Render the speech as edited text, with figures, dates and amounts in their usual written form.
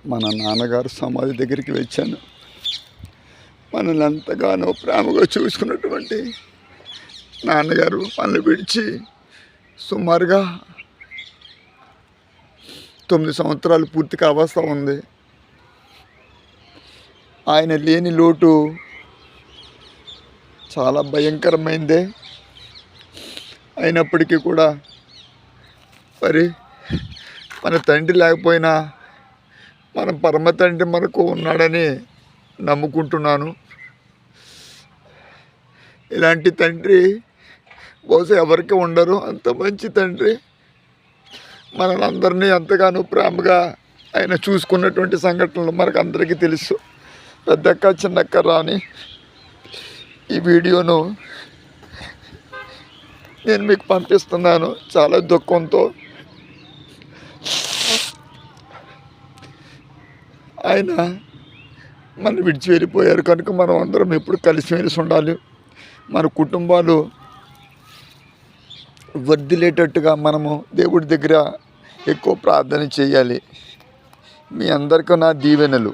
మన నాన్నగారు సమాధి దగ్గరికి వచ్చాను. మనల్ని ఎంతగానో ప్రేమగా చూసుకున్నటువంటి నాన్నగారు మనల్ని విడిచి సుమారుగా 9 సంవత్సరాలు పూర్తి కావస్తా ఉంది. ఆయన లేని లోటు చాలా భయంకరమైందే. అయినప్పటికీ కూడా మరి మన తండ్రి లేకపోయినా మన పరమ తండ్రి మనకు ఉన్నాడని నమ్ముకుంటున్నాను. ఇలాంటి తండ్రి బహుశా ఎవరికి ఉండరు. అంత మంచి తండ్రి మనల్ని అందరినీ ఎంతగానో ప్రేమగా ఆయన చూసుకున్నటువంటి సంఘటనలు మనకు అందరికీ తెలుసు. పెద్దక్క చిన్నక్క రాని ఈ వీడియోను నేను మీకు పంపిస్తున్నాను చాలా దుఃఖంతో. ఆయన మన విడిచి వెళ్ళిపోయారు కనుక మనం అందరం ఎప్పుడు కలిసిమెలిసి ఉండాలి. మన కుటుంబాలు వర్ధిల్లేటట్టుగా మనము దేవుడి దగ్గర ఎక్కువ ప్రార్థన చేయాలి. మీ అందరికీ నా దీవెనలు.